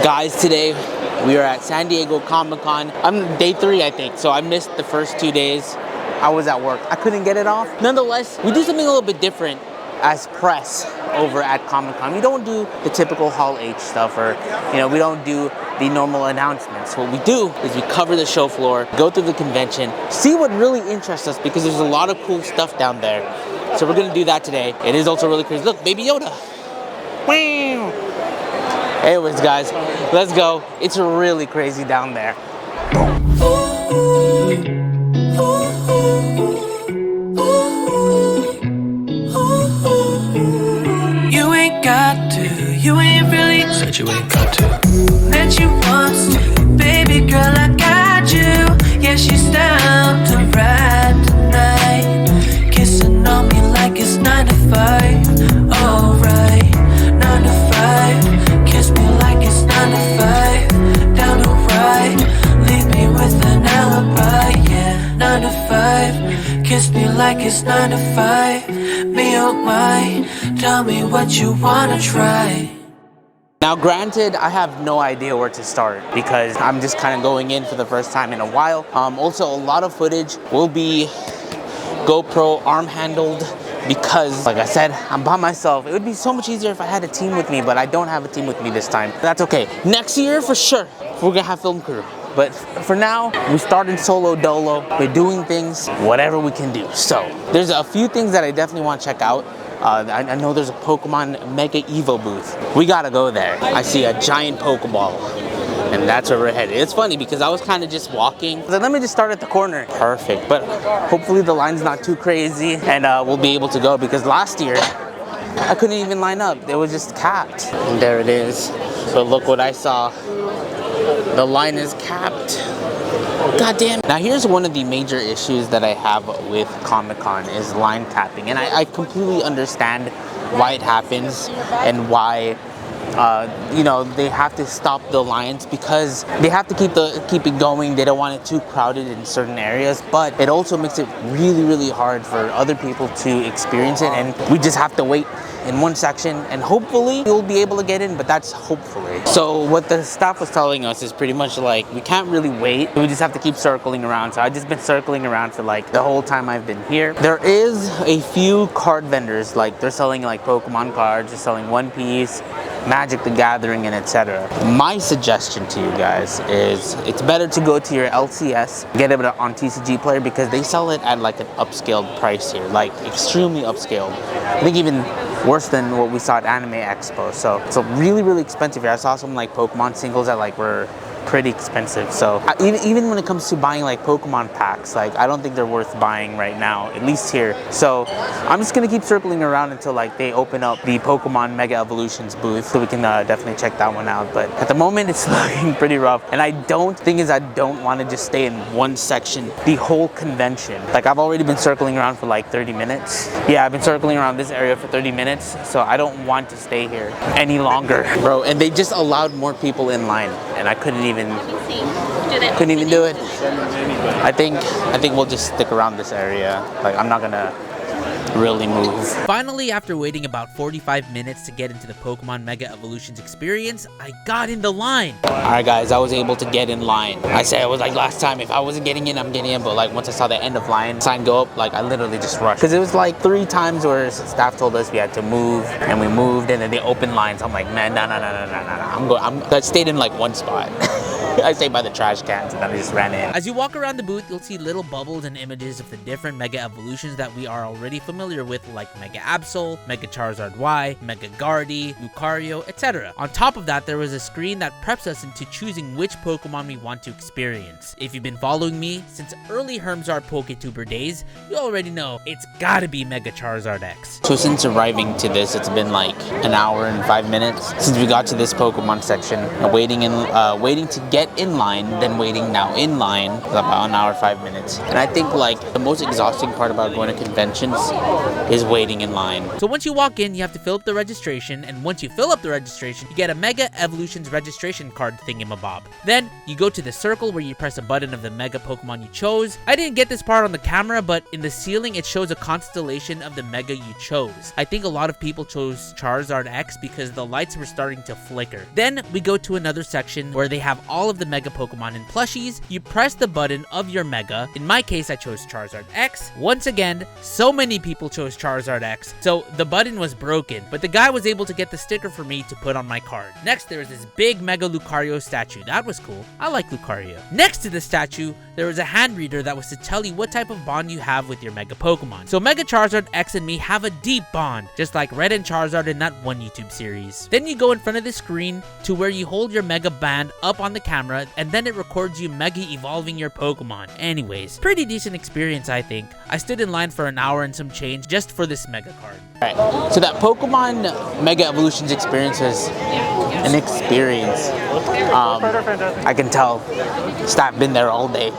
Guys, today we are at San Diego Comic-Con. I'm day 3, I think, so I missed the first 2 days. I was at work. I couldn't get it off. Nonetheless, we do something a little bit different as press over at Comic-Con. We don't do the typical Hall H stuff, or we don't do the normal announcements. What we do is we cover the show floor, go through the convention, see what really interests us, because there's a lot of cool stuff down there. So we're gonna do that today. It is also really crazy. Look, Baby Yoda. Wow. Anyways, guys, let's go. It's really crazy down there. You ain't got to, you ain't really said you ain't got to. Bet you wants to, baby girl, I got you. Yeah, she's down to ride tonight. Kissing on me like it's 9 to 5. Alright, 9 to 5. Kiss me like it's 9 to 5. Down to ride, leave me with an alibi. Yeah, 9 to 5. Kiss me like it's 9 to 5. Me oh my, tell me what you wanna try. Now granted, I have no idea where to start because I'm just kind of going in for the first time in a while. Also, a lot of footage will be GoPro arm handled because, like I said, I'm by myself. It would be so much easier if I had a team with me, but I don't have a team with me this time. That's okay. Next year, for sure, we're gonna have film crew. But for now, we started solo dolo. We're doing things, whatever we can do. So there's a few things that I definitely want to check out. I know there's a Pokemon Mega Evo booth. We gotta go there. I see a giant Pokeball, and that's where we're headed. It's funny because I was kind of just walking. So let me just start at the corner. Perfect, but hopefully the line's not too crazy and we'll be able to go, because last year I couldn't even line up. It was just capped. And there it is. So look what I saw. The line is capped. God damn. Now here's one of the major issues that I have with Comic-Con is line capping. And I completely understand why it happens and why they have to stop the lines, because they have to keep it going. They don't want it too crowded in certain areas, but it also makes it really, really hard for other people to experience it, and we just have to wait in one section, and hopefully you'll be able to get in, but that's hopefully. So what the staff was telling us is pretty much like, we can't really wait. We just have to keep circling around. So I've just been circling around for like the whole time I've been here. There is a few card vendors, like they're selling like Pokemon cards, they're selling One Piece, Magic the Gathering, and etc. My suggestion to you guys is it's better to go to your LCS, get it on TCG Player, because they sell it at like an upscaled price here, like extremely upscaled. I think even worse than what we saw at Anime Expo. So it's really, really expensive here. I saw some like Pokemon singles that like were pretty expensive. So even when it comes to buying like Pokemon packs, like I don't think they're worth buying right now, at least here. So I'm just gonna keep circling around until like they open up the Pokemon Mega Evolutions booth, so we can definitely check that one out. But at the moment it's looking pretty rough, and I don't want to just stay in one section the whole convention. Like I've already been circling around for like 30 minutes. Yeah, I've been circling around this area for 30 minutes, so I don't want to stay here any longer, bro. And they just allowed more people in line, and I couldn't even do it. I think we'll just stick around this area. Like I'm not gonna really move. Finally, after waiting about 45 minutes to get into the Pokemon Mega Evolutions experience, I got in the line. Alright guys, I was able to get in line. I said it was like last time, if I wasn't getting in, I'm getting in, but like once I saw the end of line sign go up, like I literally just rushed. Because it was like 3 times where staff told us we had to move, and we moved, and then they opened lines. I'm like, man, no. I stayed in like one spot. I stayed by the trash cans, and then I just ran in. As you walk around the booth, you'll see little bubbles and images of the different Mega Evolutions that we are already familiar with, like Mega Absol, Mega Charizard Y, Mega Gardy, Lucario, etc. On top of that, there was a screen that preps us into choosing which Pokemon we want to experience. If you've been following me since early HERMSAUR PokeTuber days, you already know it's gotta be Mega Charizard X. So since arriving to this, it's been like an hour and 5 minutes since we got to this Pokemon section, and waiting to get get in line than waiting now in line is about an hour, 5 minutes. And I think like the most exhausting part about going to conventions is waiting in line. So once you walk in, you have to fill up the registration, and once you fill up the registration, you get a Mega Evolutions registration card thingamabob. Then you go to the circle where you press a button of the Mega Pokemon you chose. I didn't get this part on the camera, but in the ceiling it shows a constellation of the Mega you chose. I think a lot of people chose Charizard X because the lights were starting to flicker. Then we go to another section where they have all of the Mega Pokemon in plushies. You press the button of your Mega. In my case, I chose Charizard X. Once again, so many people chose Charizard X, so the button was broken, but the guy was able to get the sticker for me to put on my card. Next, there was this big Mega Lucario statue. That was cool. I like Lucario. Next to the statue, there was a hand reader that was to tell you what type of bond you have with your Mega Pokemon. So Mega Charizard X and me have a deep bond, just like Red and Charizard in that one YouTube series. Then you go in front of the screen to where you hold your Mega Band up on the camera, and then it records you Mega evolving your Pokemon. Anyways, pretty decent experience, I think. I stood in line for an hour and some change just for this Mega card. Alright, so that Pokemon Mega Evolutions experience is an experience. I can tell. I've been there all day.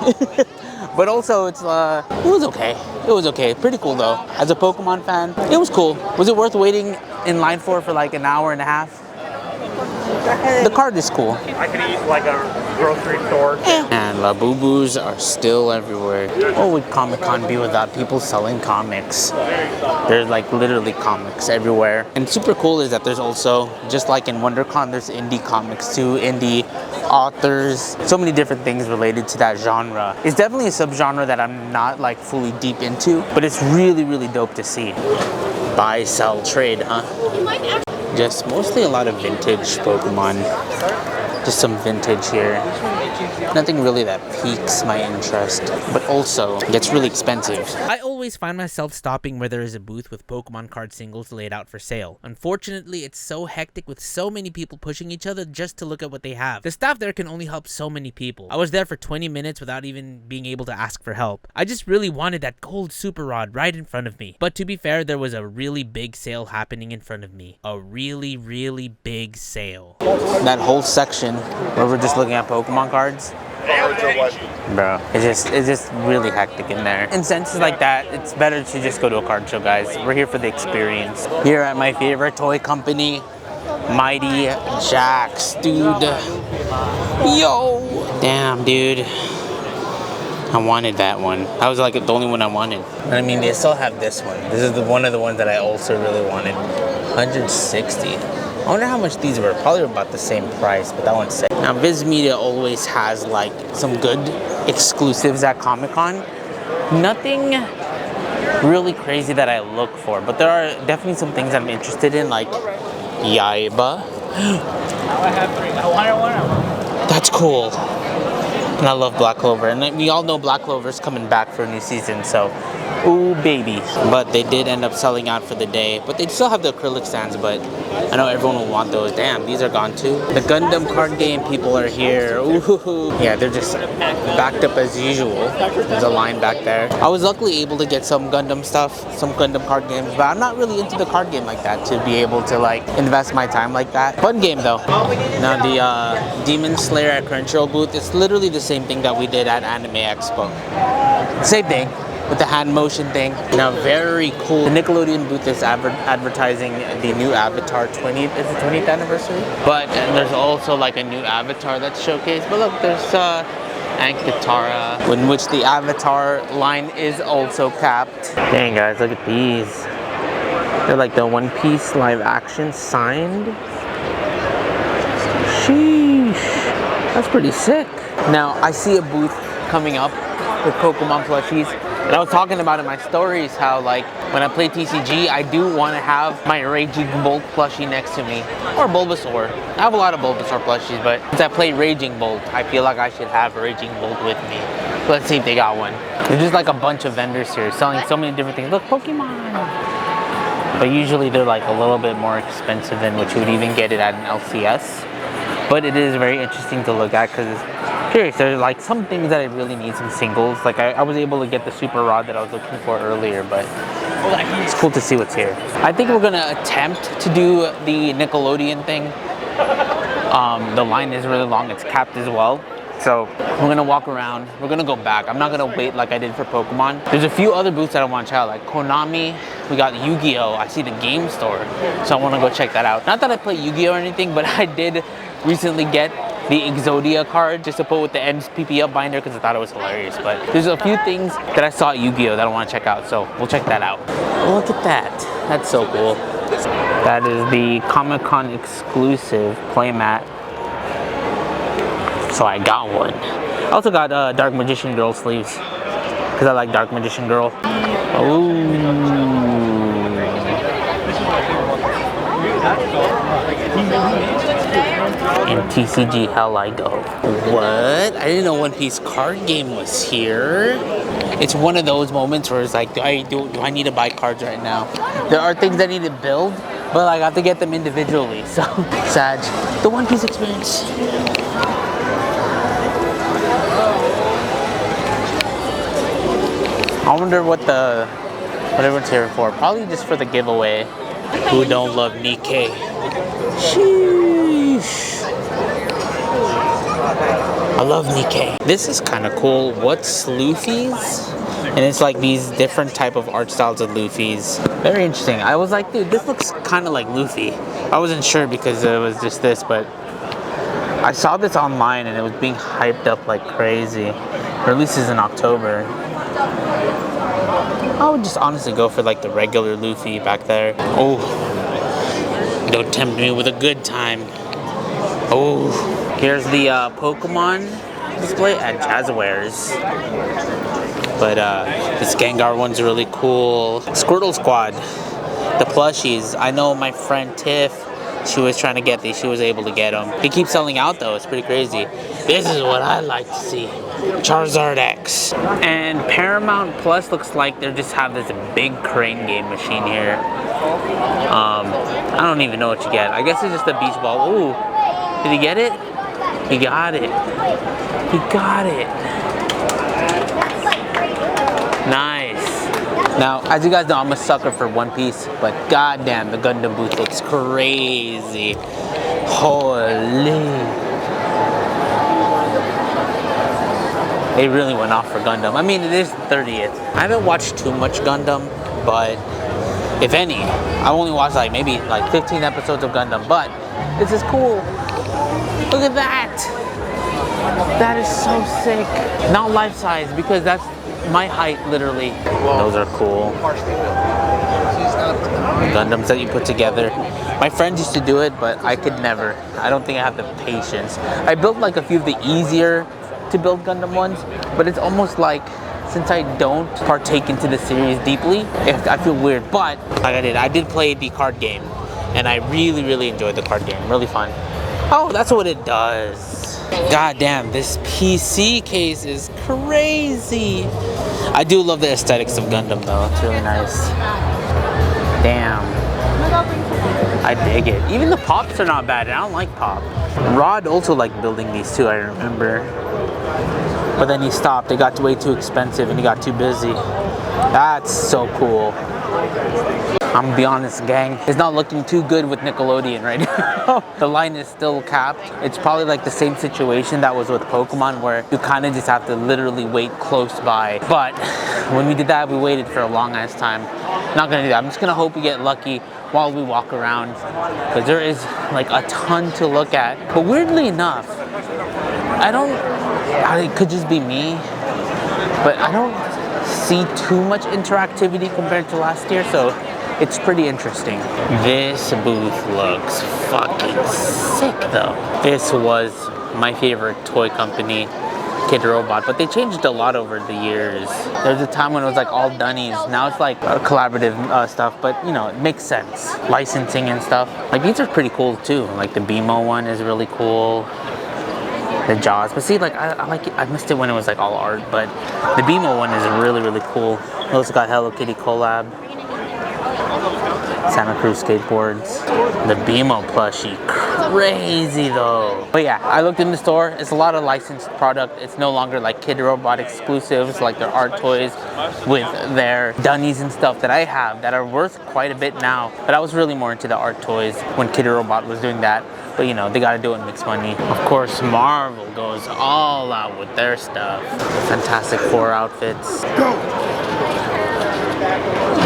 But also, it was okay. It was okay. Pretty cool though. As a Pokemon fan, it was cool. Was it worth waiting in line for like an hour and a half? The card is cool. I could eat like a grocery store. And Labubus are still everywhere. What would Comic-Con be without people selling comics? There's like literally comics everywhere. And super cool is that there's also, just like in WonderCon, there's indie comics too, indie authors, so many different things related to that genre. It's definitely a subgenre that I'm not like fully deep into, but it's really, really dope to see. Buy, sell, trade, huh? Just mostly a lot of vintage Pokemon. Just some vintage here. Nothing really that piques my interest, but also gets really expensive. I always find myself stopping where there is a booth with Pokemon card singles laid out for sale. Unfortunately, it's so hectic with so many people pushing each other just to look at what they have. The staff there can only help so many people. I was there for 20 minutes without even being able to ask for help. I just really wanted that gold Super Rod right in front of me. But to be fair, there was a really big sale happening in front of me. A really, really big sale. That whole section where we're just looking at Pokemon cards, bro, it's just really hectic in there. In senses like that, it's better to just go to a card show, guys. We're here for the experience. Here at my favorite toy company, Mighty Jaxx, dude. Yo, damn, dude. I wanted that one. That was like the only one I wanted. And I mean, they still have this one. This is one of the ones that I also really wanted. 160. I wonder how much these were. Probably about the same price, but that one's sick. Now, Viz Media always has like some good exclusives at Comic-Con. Nothing really crazy that I look for, but there are definitely some things I'm interested in, like Yaiba. That's cool. And I love Black Clover, and we all know Black Clover is coming back for a new season, so ooh baby. But they did end up selling out for the day, but they still have the acrylic stands, but I know everyone will want those. Damn, these are gone too. The Gundam card game people are here. Ooh, yeah, they're just backed up as usual. There's a line back there. I was luckily able to get some Gundam stuff, some Gundam card games, but I'm not really into the card game like that to be able to like invest my time like that. Fun game though. Now the Demon Slayer at Crunchyroll booth, it's literally the same thing that we did at Anime Expo. Same thing. With the hand motion thing. Now, very cool. The Nickelodeon booth is advertising the new Avatar 20th. Is it 20th anniversary? But there's also like a new Avatar that's showcased. But look, there's Ankatara, in which the Avatar line is also capped. Dang guys, look at these. They're like the One Piece live action signed. Sheesh, that's pretty sick. Now, I see a booth coming up with Pokemon plushies. And I was talking about in my stories how like when I play TCG, I do want to have my Raging Bolt plushie next to me. Or Bulbasaur. I have a lot of Bulbasaur plushies, but since I play Raging Bolt, I feel like I should have Raging Bolt with me. Let's see if they got one. There's just like a bunch of vendors here selling so many different things. Look, Pokemon! But usually they're like a little bit more expensive than what you would even get it at an LCS. But it is very interesting to look at because it's curious. There's like some things that I really need, some singles. Like I was able to get the Super Rod that I was looking for earlier, but it's cool to see what's here. I think we're gonna attempt to do the Nickelodeon thing. The line is really long, it's capped as well. So we're gonna walk around. We're gonna go back. I'm not gonna wait like I did for Pokemon. There's a few other booths that I want to check out, like Konami. We got Yu-Gi-Oh! I see the game store, so I want to go check that out. Not that I play Yu-Gi-Oh! Or anything, but I did recently get the Exodia card just to put with the NSPP up binder because I thought it was hilarious. But there's a few things that I saw at Yu-Gi-Oh! That I want to check out, so we'll check that out. Look at that. That's so cool. That is the Comic-Con exclusive playmat. So I got one. I also got Dark Magician Girl sleeves because I like Dark Magician Girl. Oh. In TCG hell I go. What? I didn't know One Piece card game was here. It's one of those moments where it's like, do I need to buy cards right now? There are things I need to build, but like, I have to get them individually. So sad. The One Piece experience. I wonder what everyone's here for. Probably just for the giveaway. Who don't love Nikkei? Sheesh. I love Nikkei. This is kind of cool. What's Luffy's? And it's like these different type of art styles of Luffy's. Very interesting. I was like, dude, this looks kind of like Luffy. I wasn't sure because it was just this, but I saw this online and it was being hyped up like crazy. Releases in October. I would just honestly go for like the regular Luffy back there. Oh, don't tempt me with a good time. Oh, here's the Pokemon display at Jazzwares. But this Gengar one's really cool. Squirtle Squad, the plushies. I know my friend Tiff, she was trying to get these. She was able to get them. He keeps selling out though. It's pretty crazy. This is what I like to see. Charizard X. And Paramount Plus looks like they just have this big crane game machine here. I don't even know what you get. I guess it's just a beach ball. Ooh, did he get it? He got it. He got it. Nice. Now, as you guys know, I'm a sucker for One Piece, but goddamn, the Gundam booth looks crazy. Holy. They really went off for Gundam. I mean, it is the 30th. I haven't watched too much Gundam, but if any, I only watched like maybe like 15 episodes of Gundam, but this is cool. Look at that. That is so sick. Not life size because that's my height literally. Those are cool. Gundams that you put together. My friends used to do it, but I could never. I don't think I have the patience. I built like a few of the easier to build Gundam ones, but it's almost like since I don't partake into the series deeply, I feel weird. But like I did play the card game, and I really enjoyed the card game. Really fun. Oh, that's what it does. God damn, this PC case is crazy. I do love the aesthetics of Gundam though. It's really nice. Damn. I dig it. Even the pops are not bad. I don't like pop. Rod also liked building these too, I remember. But then he stopped. It got way too expensive and he got too busy. That's so cool. I'm gonna be honest, gang. It's not looking too good with Nickelodeon right now. The line is still capped. It's probably like the same situation that was with Pokemon where you kind of just have to literally wait close by. But when we did that, we waited for a long ass time. Not gonna do that. I'm just gonna hope we get lucky while we walk around because there is like a ton to look at. But weirdly enough, it could just be me, but I don't see too much interactivity compared to last year, so it's pretty interesting. This booth looks fucking sick though. This was my favorite toy company, Kid Robot, but they changed a lot over the years. There's a time when it was like all Dunnies. Now it's like collaborative stuff, but you know, it makes sense. Licensing and stuff. Like these are pretty cool too. Like the BMO one is really cool. The Jaws, but see, like I like it. I missed it when it was like all art, but the BMO one is really cool. We also got Hello Kitty collab, Santa Cruz skateboards, the BMO plushie, crazy though. But yeah, I looked in the store. It's a lot of licensed product. It's no longer like Kid Robot exclusives, like their art toys with their Dunnies and stuff that I have that are worth quite a bit now. But I was really more into the art toys when Kid Robot was doing that. But you know, they gotta do it and mix money. Of course, Marvel goes all out with their stuff. Fantastic Four outfits.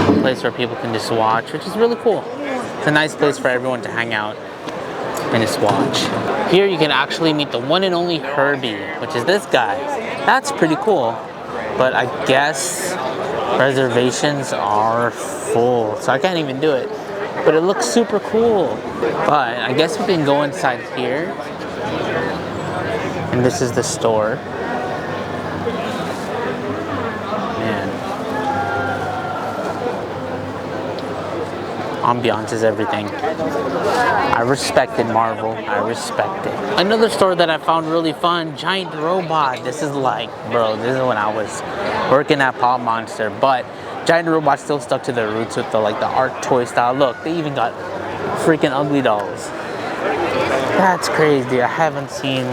A place where people can just watch, which is really cool. It's a nice place for everyone to hang out and just watch. Here you can actually meet the one and only Herbie, which is this guy. That's pretty cool. But I guess reservations are full, so I can't even do it. But it looks super cool. But I guess we can go inside here. And this is the store. Man. Ambiance is everything. I respected Marvel. I respect it. Another store that I found really fun, Giant Robot. This is like, bro, this is when I was working at Pop Monster, but Giant Robot still stuck to their roots with the art toy style. Look, they even got freaking Ugly Dolls. That's crazy. I haven't seen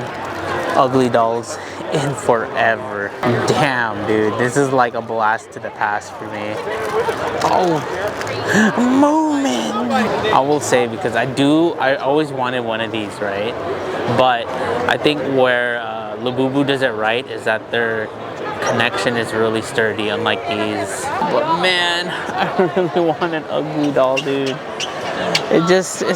Ugly Dolls in forever. Damn, dude, this is like a blast to the past for me. Oh, moment. I will say, because I always wanted one of these, right? But I think where Labubu does it right is that their connection is really sturdy, unlike these. But man, I really want an Ugly Doll, dude. It's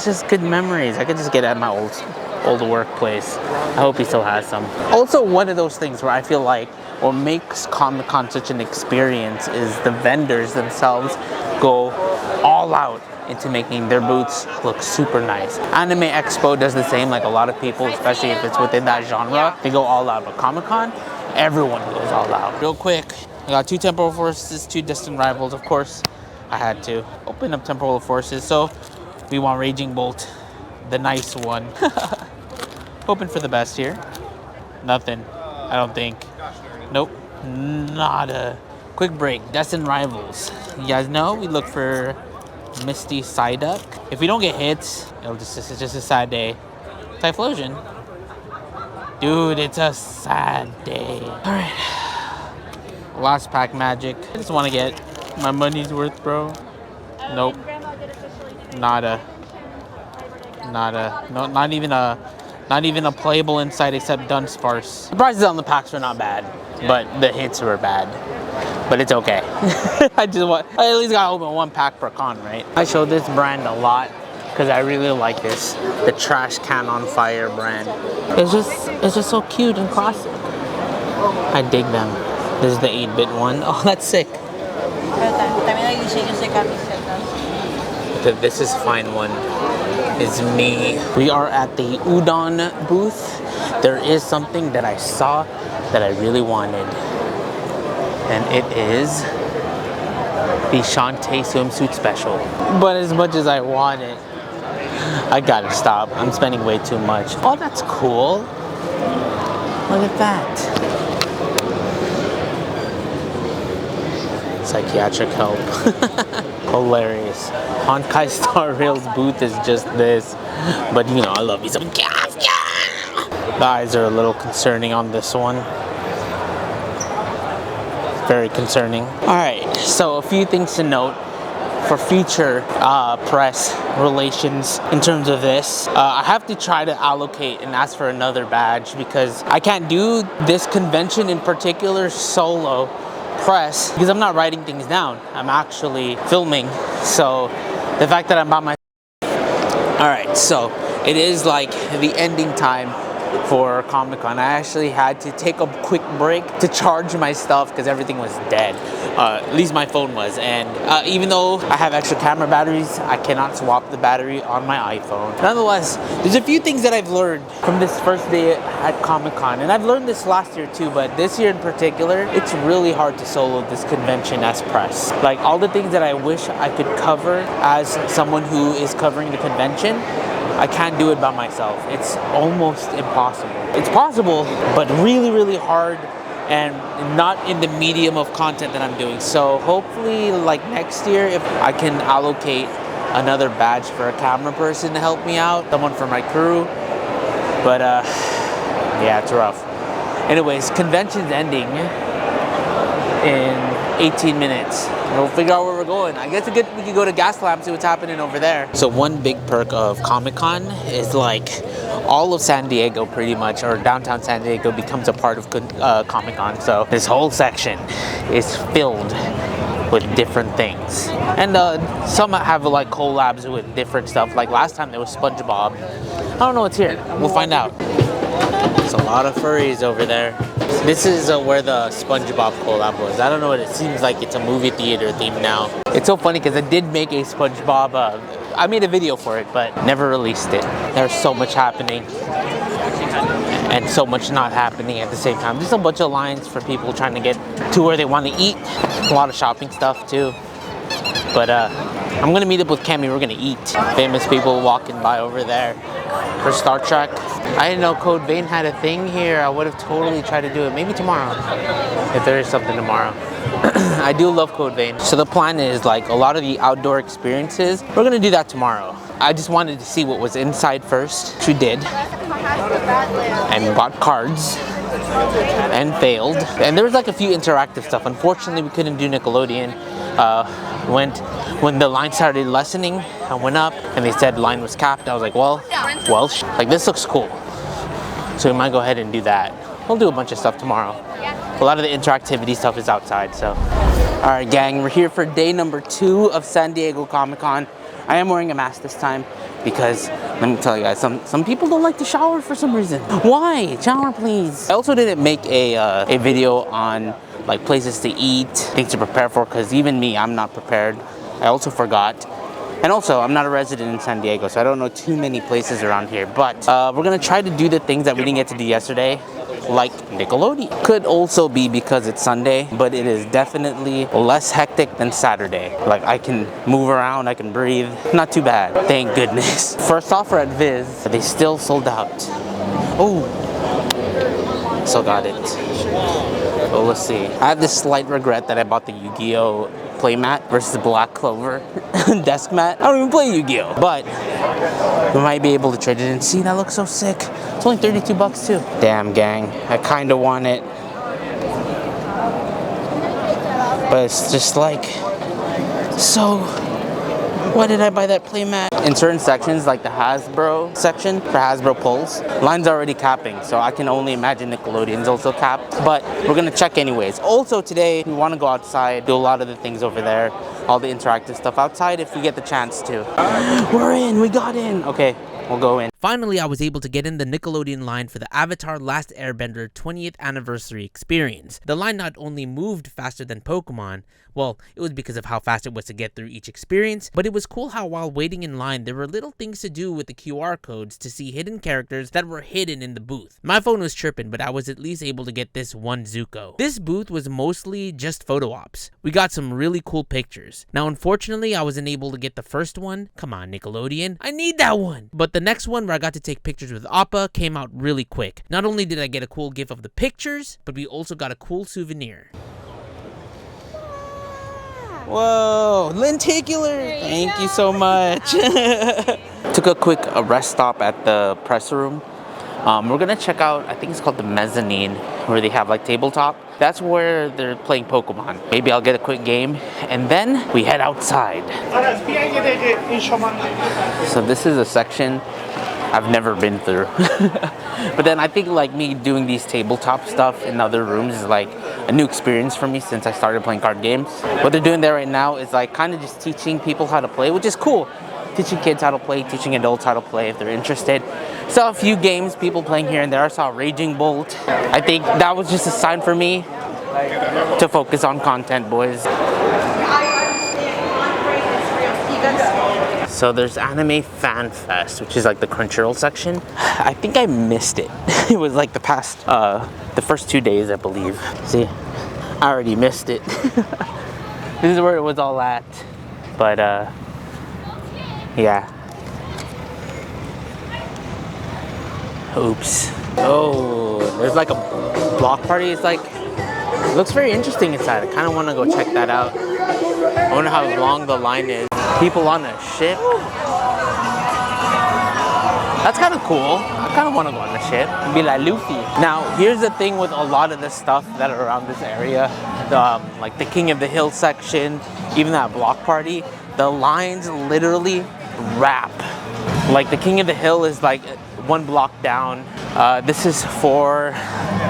just good memories. I could just get it at my old workplace. I hope he still has some. Also, one of those things where I feel like what makes Comic-Con such an experience is the vendors themselves go all out into making their booths look super nice. Anime Expo does the same, like a lot of people, especially if it's within that genre, they go all out. But Comic-Con, everyone goes all out. Real quick, I got 2 Temporal Forces, 2 Distant Rivals. Of course, I had to open up Temporal Forces, so we want Raging Bolt, the nice one. Hoping for the best here. Nothing, I don't think. Nope, nada. Quick break, Destined Rivals. You guys know we look for Misty Psyduck. If we don't get hits, it's just a sad day. Typhlosion. Dude, it's a sad day. Alright. Last pack magic. I just want to get my money's worth, bro. Nope. Nada. Nada. No, not even a playable inside except Dunsparce. The prices on the packs were not bad, but the hits were bad. But it's okay. I at least gotta open 1 pack per con, right? I show this brand a lot because I really like this. The Trash Can on Fire brand. It's just so cute and classic. I dig them. This is the 8-bit one. Oh, that's sick. This is fine one. Is me. We are at the Udon booth. There is something that I saw that I really wanted. And it is the Shantae swimsuit special. But as much as I want it, I gotta stop. I'm spending way too much. Oh, that's cool. Look at that. Psychiatric help. Hilarious. Honkai Star Rail's booth is just this. But you know, I love me some gas. The eyes are a little concerning on this one. Very concerning. Alright, so a few things to note for future press relations in terms of this. I have to try to allocate and ask for another badge because I can't do this convention in particular solo press because I'm not writing things down. I'm actually filming. So the fact that I'm by myself. Alright, so it is like the ending time for Comic-Con. I actually had to take a quick break to charge my stuff because everything was dead. At least my phone was. And even though I have extra camera batteries, I cannot swap the battery on my iPhone. Nonetheless, there's a few things that I've learned from this first day at Comic-Con. And I've learned this last year too, but this year in particular, it's really hard to solo this convention as press. Like all the things that I wish I could cover as someone who is covering the convention, I can't do it by myself. It's almost impossible. It's possible, but really, really hard and not in the medium of content that I'm doing. So hopefully like next year, if I can allocate another badge for a camera person to help me out, someone for my crew. But yeah, it's rough. Anyways, convention's ending in 18 minutes. We'll figure out where we're going. I guess we could go to Gaslamp, see what's happening over there. So one big perk of Comic-Con is like all of San Diego pretty much, or downtown San Diego, becomes a part of Comic-Con. So this whole section is filled with different things. And some have like collabs with different stuff. Like last time there was SpongeBob. I don't know what's here. We'll find out. There's a lot of furries over there. This is where the SpongeBob collab was. I don't know what it seems like. It's a movie theater theme now. It's so funny because I did make a SpongeBob. I made a video for it, but never released it. There's so much happening and so much not happening at the same time. Just a bunch of lines for people trying to get to where they want to eat. A lot of shopping stuff too. But I'm gonna meet up with Cammy. We're gonna eat. Famous people walking by over there for Star Trek. I didn't know Code Vein had a thing here. I would have totally tried to do it. Maybe tomorrow, if there is something tomorrow. I do love Code Vein. So the plan is like a lot of the outdoor experiences, we're gonna do that tomorrow. I just wanted to see what was inside first, which we did. And bought cards and failed. And there was like a few interactive stuff. Unfortunately, we couldn't do Nickelodeon. When the line started lessening, I went up and they said line was capped. I was like, well, like this looks cool. So we might go ahead and do that. We'll do a bunch of stuff tomorrow. A lot of the interactivity stuff is outside, so. All right, gang, we're here for day number 2 of San Diego Comic-Con. I am wearing a mask this time because, let me tell you guys, some people don't like to shower for some reason. Why? Shower, please. I also didn't make a video on like places to eat, things to prepare for, because even me, I'm not prepared. I also forgot. And also, I'm not a resident in San Diego, so I don't know too many places around here. But we're gonna try to do the things that we didn't get to do yesterday, like Nickelodeon. Could also be because it's Sunday, but it is definitely less hectic than Saturday. Like I can move around, I can breathe. Not too bad, thank goodness. First off, we're at Viz. They still sold out. Oh, still got it. So let's see. I have this slight regret that I bought the Yu-Gi-Oh! Playmat versus Black Clover desk mat. I don't even play Yu-Gi-Oh! But we might be able to trade it in. See, that looks so sick. It's only 32 bucks too. Damn, gang. I kind of want it. But it's just like, so why did I buy that playmat? In certain sections, like the Hasbro section for Hasbro Pulse, line's already capping, so I can only imagine Nickelodeon's also capped. But we're gonna check anyways. Also today, we wanna go outside, do a lot of the things over there, all the interactive stuff outside if we get the chance to. We're in, we got in. Okay, we'll go in. Finally, I was able to get in the Nickelodeon line for the Avatar Last Airbender 20th anniversary experience. The line not only moved faster than Pokemon, well, it was because of how fast it was to get through each experience, but it was cool how while waiting in line, there were little things to do with the QR codes to see hidden characters that were hidden in the booth. My phone was tripping, but I was at least able to get this one Zuko. This booth was mostly just photo ops. We got some really cool pictures. Now, unfortunately, I wasn't able to get the first one. Come on, Nickelodeon, I need that one. But the next one where I got to take pictures with Aqua came out really quick. Not only did I get a cool gift of the pictures, but we also got a cool souvenir. Whoa, lenticular! Thank you so much. Took a quick rest stop at the press room. We're gonna check out, I think it's called the mezzanine, where they have like tabletop. That's where they're playing Pokemon. Maybe I'll get a quick game, and then we head outside. So this is a section I've never been through. But then I think like me doing these tabletop stuff in other rooms is like a new experience for me since I started playing card games. What they're doing there right now is like kind of just teaching people how to play, which is cool. Teaching kids how to play, teaching adults how to play if they're interested. Saw a few games, people playing here and there. I saw Raging Bolt. I think that was just a sign for me to focus on content, boys. So there's Anime Fan Fest, which is like the Crunchyroll section. I think I missed it. It was like the first 2 days, I believe. See, I already missed it. This is where it was all at. But yeah. Oops. Oh, there's like a block party. It's like, it looks very interesting inside. I kind of want to go check that out. I wonder how long the line is. People on a ship. That's kind of cool. I kind of want to go on the ship and be like Luffy. Now, here's the thing with a lot of the stuff that are around this area. like the King of the Hill section, even that block party, the lines literally wrap. Like the King of the Hill is like 1 block down. This is for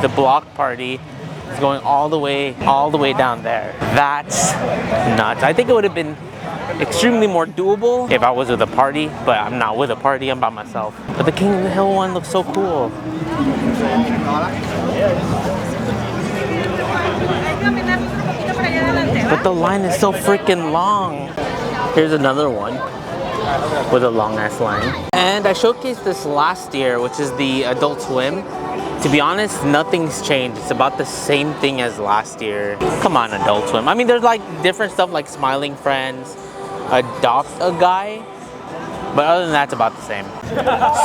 the block party. It's going all the way down there. That's nuts. I think it would have been extremely more doable if I was with a party, but I'm not with a party, I'm by myself. But the King of the Hill one looks so cool. But the line is so freaking long. Here's another one with a long ass line. And I showcased this last year, which is the Adult Swim. To be honest, nothing's changed. It's about the same thing as last year. Come on, Adult Swim. I mean, there's like different stuff like Smiling Friends, Adopt a Guy, but other than that, it's about the same.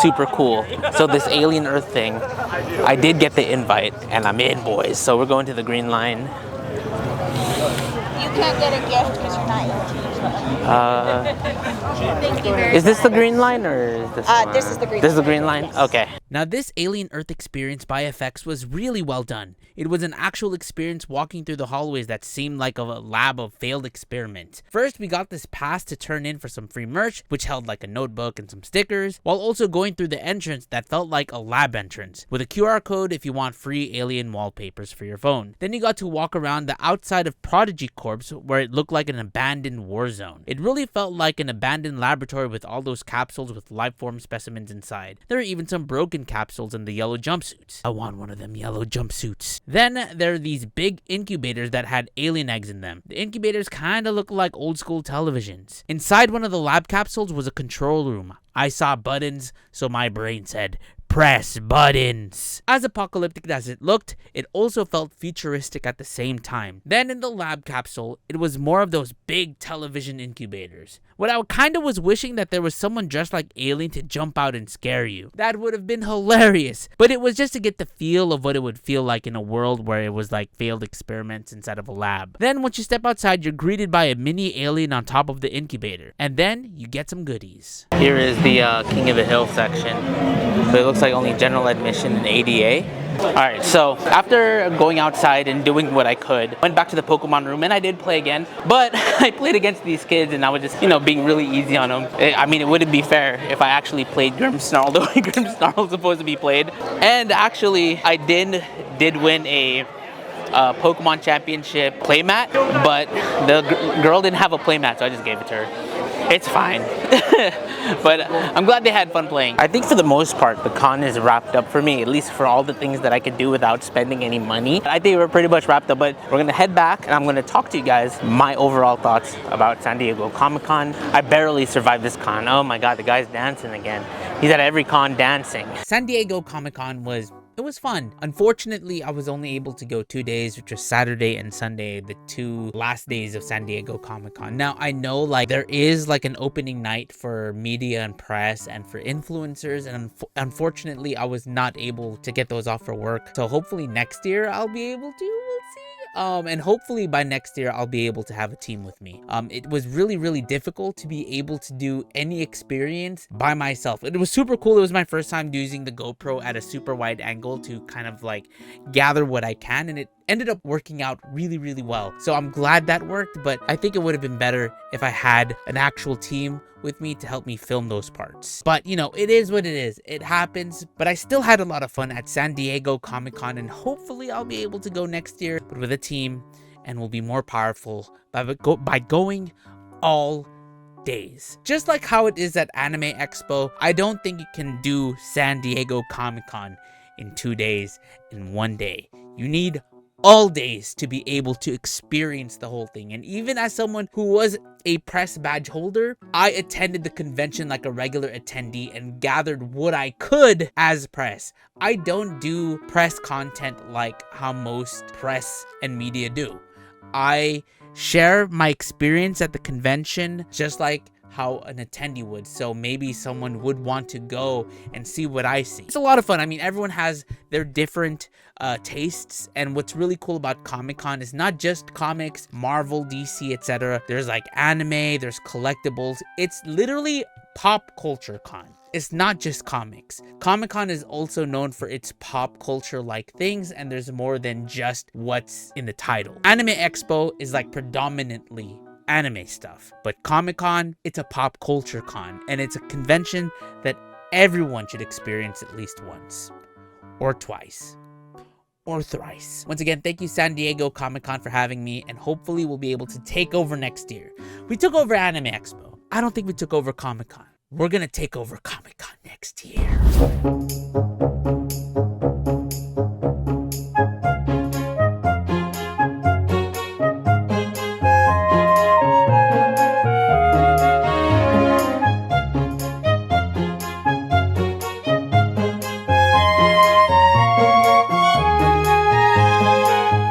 Super cool. So this Alien Earth thing, I did get the invite, and I'm in, boys. So we're going to the green line. You can't get a gift because you're not 18. Thank you very Is this much. the green line or is this one? This is the green This is the line. green line? Yes. Okay. Now this Alien Earth experience by FX was really well done. It was an actual experience walking through the hallways that seemed like a lab of failed experiments. First, we got this pass to turn in for some free merch, which held like a notebook and some stickers, while also going through the entrance that felt like a lab entrance, with a QR code if you want free alien wallpapers for your phone. Then you got to walk around the outside of Prodigy Corps, where it looked like an abandoned war zone. It really felt like an abandoned laboratory with all those capsules with life-form specimens inside. There are even some broken capsules in the yellow jumpsuits. I want one of them yellow jumpsuits. Then there are these big incubators that had alien eggs in them. The incubators kind of look like old school televisions. Inside one of the lab capsules was a control room. I saw buttons, so my brain said, press buttons. As apocalyptic as it looked, it also felt futuristic at the same time. Then in the lab capsule, it was more of those big television incubators. What I kind of was wishing that there was someone dressed like Alien to jump out and scare you. That would have been hilarious. But it was just to get the feel of what it would feel like in a world where it was like failed experiments inside of a lab. Then once you step outside, you're greeted by a mini alien on top of the incubator. And then you get some goodies. Here is the King of the Hill section. But it looks like only general admission and ADA. Alright, so after going outside and doing what I could, went back to the Pokemon room and I did play again. But I played against these kids and I was just, being really easy on them. I mean, it wouldn't be fair if I actually played Grimmsnarl the way Grimmsnarl was supposed to be played. And actually, I did win a Pokemon Championship playmat, but the girl didn't have a playmat, so I just gave it to her. It's fine. But I'm glad they had fun playing. I think for the most part, the con is wrapped up for me, at least for all the things that I could do without spending any money. I think we're pretty much wrapped up, but we're gonna head back and I'm gonna talk to you guys my overall thoughts about San Diego Comic-Con. I barely survived this con. Oh my God, the guy's dancing again. He's at every con dancing. San Diego Comic-Con was fun. Unfortunately, I was only able to go 2 days, which was Saturday and Sunday, the 2 last days of San Diego Comic-Con. Now, I know like there is like an opening night for media and press and for influencers, and unfortunately, I was not able to get those off for work. So hopefully next year I'll be able to. We'll see. And hopefully by next year I'll be able to have a team with me. It was really difficult to be able to do any experience by myself. It was super cool. It was my first time using the GoPro at a super wide angle to kind of like gather what I can, and it ended up working out really well. So I'm glad that worked, but I think it would have been better if I had an actual team with me to help me film those parts. But it is what it is. It happens, but I still had a lot of fun at San Diego Comic-Con, and hopefully I'll be able to go next year, but with a team, and we'll be more powerful by going all days. Just like how it is at Anime Expo, I don't think you can do San Diego Comic-Con in 2 days in 1 day. You need all days to be able to experience the whole thing. And even as someone who was a press badge holder, I attended the convention like a regular attendee and gathered what I could as press. I don't do press content like how most press and media do. I share my experience at the convention just like how an attendee would. So maybe someone would want to go and see what I see. It's a lot of fun. I mean, everyone has their different tastes, and what's really cool about Comic-Con is not just comics, Marvel, DC, etc. There's like anime, there's collectibles. It's literally pop culture con. it's not just comics. Comic-Con is also known for its pop culture-like things, and there's more than just what's in the title. Anime Expo is like predominantly anime stuff, but Comic-Con, it's a pop culture con, and it's a convention that everyone should experience at least once, or twice, or thrice. Once again, thank you San Diego Comic-Con for having me, and hopefully we'll be able to take over next year. We took over Anime Expo. I don't think we took over Comic-Con. We're gonna take over Comic-Con next year.